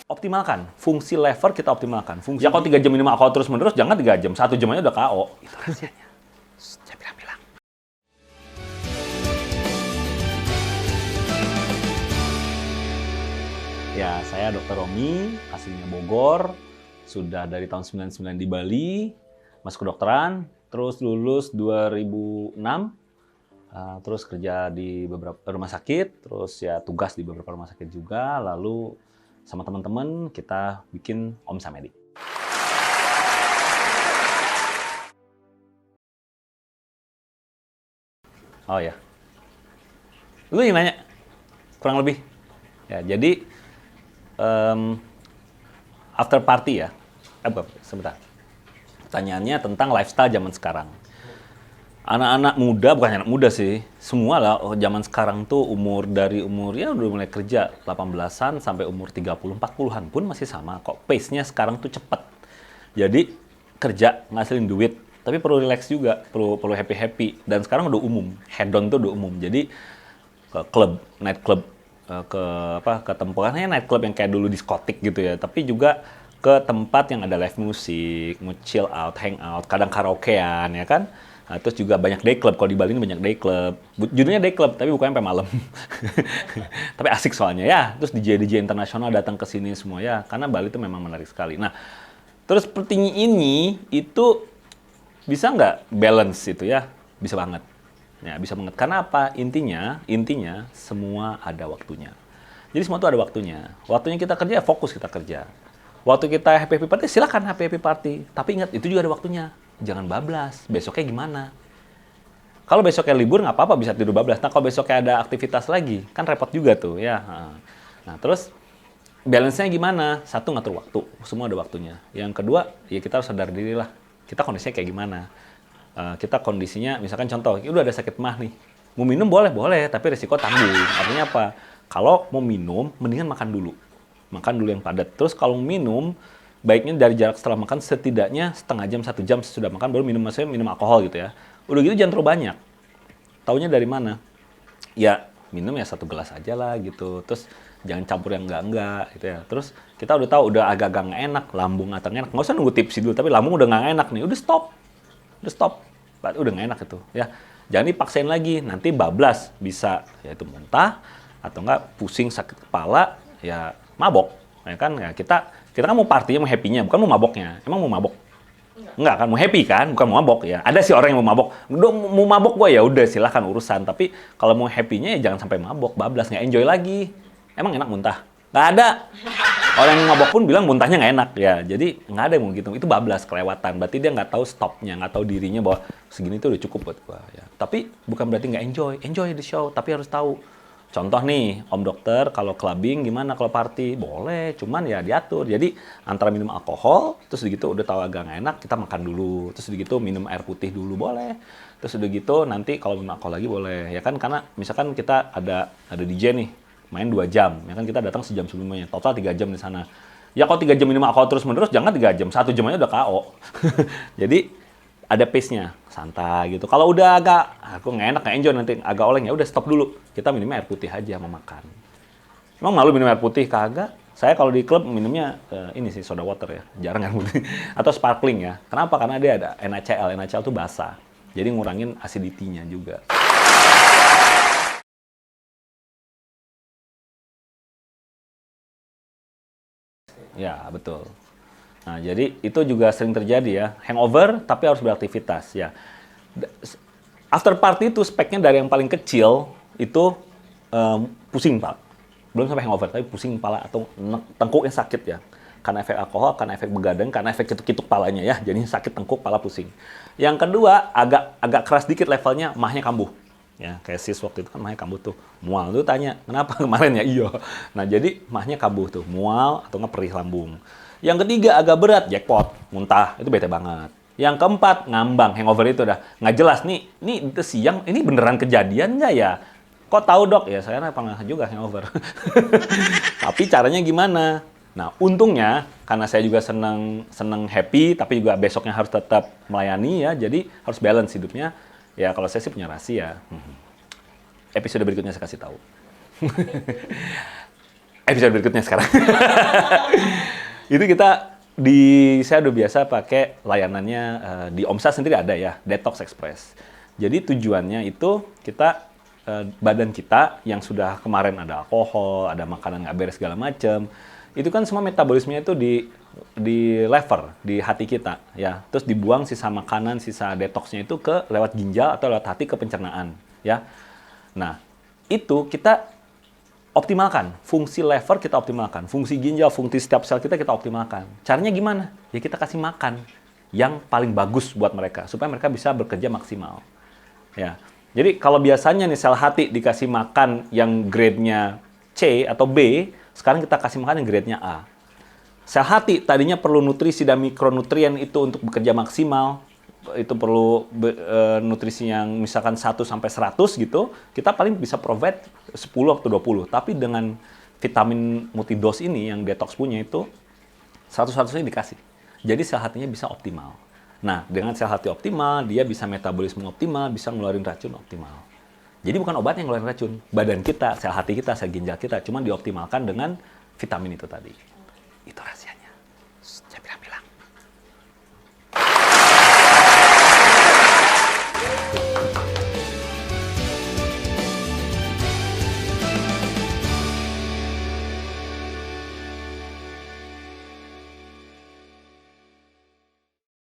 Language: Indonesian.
Optimalkan. Fungsi lever kita optimalkan. Ya kalau 3 jam minum alkohol terus-menerus, jangan 3 jam. 1 jam aja udah KO. Itu rahasianya. Saya bilang-bilang. Ya, saya Dr. Romi, aslinya Bogor. Sudah dari tahun 99 di Bali. Masuk kedokteran. Terus lulus 2006. Terus kerja di beberapa rumah sakit. Terus ya tugas di beberapa rumah sakit juga. Lalu sama teman-teman kita bikin Omsa Medik. Oh ya, lu yang nanya kurang lebih. Ya jadi after party ya. Sebentar. Pertanyaannya tentang lifestyle zaman sekarang. Anak-anak muda, bukan anak muda sih, semua lah zaman sekarang tuh dari umur ya udah mulai kerja 18-an sampai umur 30, 40-an pun masih sama kok. Pace-nya sekarang tuh cepet. Jadi kerja ngasilin duit, tapi perlu relax juga, perlu happy-happy. Dan sekarang udah umum, hedon tuh udah umum. Jadi ke klub, night club, ke tempat night club yang kayak dulu diskotik gitu ya, tapi juga ke tempat yang ada live musik, mau chill out, hang out, kadang karaokean ya kan. Nah, terus juga banyak day club. Kalau di Bali ini banyak day club. Judulnya day club, tapi bukannya sampai malam. Tapi asik soalnya ya. Terus DJ internasional datang ke sini semua ya. Karena Bali itu memang menarik sekali. Nah, terus seperti ini itu bisa nggak balance itu ya? Bisa banget. Ya, bisa banget. Karena apa? Intinya semua ada waktunya. Jadi semua itu ada waktunya. Waktunya kita kerja, fokus kita kerja. Waktu kita happy party, silakan happy party. Tapi ingat, itu juga ada waktunya. Jangan bablas. Besoknya gimana? Kalau besoknya libur, nggak apa-apa bisa tidur bablas. Nah, kalau besoknya ada aktivitas lagi, kan repot juga tuh ya. Nah, terus balance-nya gimana? Satu, ngatur waktu. Semua ada waktunya. Yang kedua, ya kita harus sadar diri lah. Kita kondisinya kayak gimana? Kita kondisinya, misalkan contoh, udah ada sakit mah nih. Mau minum boleh, tapi risiko tanggung. Artinya apa? Kalau mau minum, mendingan makan dulu. Makan dulu yang padat. Terus kalau minum, baiknya dari jarak setelah makan setidaknya setengah jam, 1 jam sesudah makan baru minum, maksudnya minum alkohol gitu ya. Udah gitu jangan terlalu banyak. Taunya dari mana? Ya minum ya 1 gelas aja lah gitu. Terus jangan campur yang enggak gitu ya. Terus kita udah tahu udah agak-agak nggak enak, lambung atau nggak enak. Nggak usah nunggu tipsi dulu, tapi lambung udah nggak enak nih. Udah stop. Berarti udah nggak enak itu ya. Jangan dipaksain lagi, nanti bablas. Bisa yaitu muntah, atau nggak pusing, sakit kepala, ya mabok. Ya kan, ya kita kan mau partinya, mau happy-nya, bukan mau maboknya. Emang mau mabok? Enggak kan, mau happy kan, bukan mau mabok ya. Ada sih orang yang mau mabok. Mau mabok gue ya udah silahkan urusan. Tapi kalau mau happy-nya ya jangan sampai mabok, bablas, nggak enjoy lagi. Emang enak muntah? Nggak ada. Orang yang mabok pun bilang muntahnya nggak enak ya. Jadi nggak ada yang mau gitu. Itu bablas, kelewatan. Berarti dia nggak tahu stopnya, nggak tahu dirinya bahwa segini tuh udah cukup buat gue. Ya. Tapi bukan berarti nggak enjoy. Enjoy the show, tapi harus tahu. Contoh nih, Om Dokter, kalau clubbing gimana kalau party? Boleh, cuman ya diatur. Jadi antara minum alkohol, terus begitu udah tahu agak nggak enak, kita makan dulu. Terus begitu minum air putih dulu boleh. Terus udah gitu nanti kalau minum alkohol lagi boleh. Ya kan karena misalkan kita ada DJ nih, main 2 jam. Ya kan kita datang sejam sebelumnya. Total 3 jam di sana. Ya kalau 3 jam minum alkohol terus-menerus, jangan 3 jam. 1 jam aja udah KO. Jadi ada pace-nya, santai gitu. Kalau udah agak, aku nggak enak, nggak enjoy nanti agak oleng, ya udah stop dulu. Kita minumnya air putih aja mau makan. Emang malu minum air putih? Kagak. Saya kalau di klub minumnya ini sih soda water ya, jarang air putih. Atau sparkling ya. Kenapa? Karena dia ada NaCl. NaCl tuh basah. Jadi ngurangin acidity-nya juga. Ya, betul. Nah, jadi itu juga sering terjadi ya. Hangover tapi harus beraktivitas ya. After party itu speknya dari yang paling kecil itu pusing Pak. Belum sampai hangover, tapi pusing kepala atau tengkuknya sakit ya. Karena efek alkohol, karena efek begadang, karena efek kituk-kituk palanya ya. Jadi sakit tengkuk, pala pusing. Yang kedua, agak keras dikit levelnya, mahnya kambuh. Ya, kayak sis waktu itu kan mahnya kambuh tuh. Mual tuh tanya, kenapa kemarin ya? Iya. Nah, jadi mahnya kambuh tuh, mual atau nggak perih lambung. Yang ketiga agak berat, jackpot, muntah, itu bete banget. Yang keempat, ngambang, hangover itu udah nggak jelas nih siang, ini beneran kejadian nggak ya? Kok tahu dok? Ya saya pernah juga hangover. Tapi caranya gimana? Nah untungnya, karena saya juga seneng happy, tapi juga besoknya harus tetap melayani ya, jadi harus balance hidupnya. Ya kalau saya sih punya rahasia. Episode berikutnya saya kasih tahu. episode berikutnya sekarang. Itu saya udah biasa pakai layanannya di Omsa sendiri ada ya, Detox Express. Jadi tujuannya itu badan kita yang sudah kemarin ada alkohol, ada makanan nggak beres segala macam, itu kan semua metabolismenya itu di lever di hati kita ya. Terus dibuang sisa makanan, sisa detoxnya itu lewat ginjal atau lewat hati ke pencernaan ya. Nah, itu kita optimalkan, fungsi lever kita optimalkan, fungsi ginjal, fungsi setiap sel kita optimalkan. Caranya gimana? Ya kita kasih makan yang paling bagus buat mereka, supaya mereka bisa bekerja maksimal. Ya. Jadi kalau biasanya nih sel hati dikasih makan yang grade-nya C atau B, sekarang kita kasih makan yang grade-nya A. Sel hati tadinya perlu nutrisi dan mikronutrien itu untuk bekerja maksimal, itu perlu nutrisi yang misalkan 1 sampai 100 gitu, kita paling bisa provide 10 atau 20. Tapi dengan vitamin multidos ini yang detox punya itu 100-100-nya dikasih. Jadi sel hatinya bisa optimal. Nah, dengan sel hati optimal, dia bisa metabolisme optimal, bisa ngeluarin racun optimal. Jadi bukan obat yang ngeluarin racun, badan kita, sel hati kita, sel ginjal kita, cuma dioptimalkan dengan vitamin itu tadi. Itu rahasianya. Saya bilang-bilang.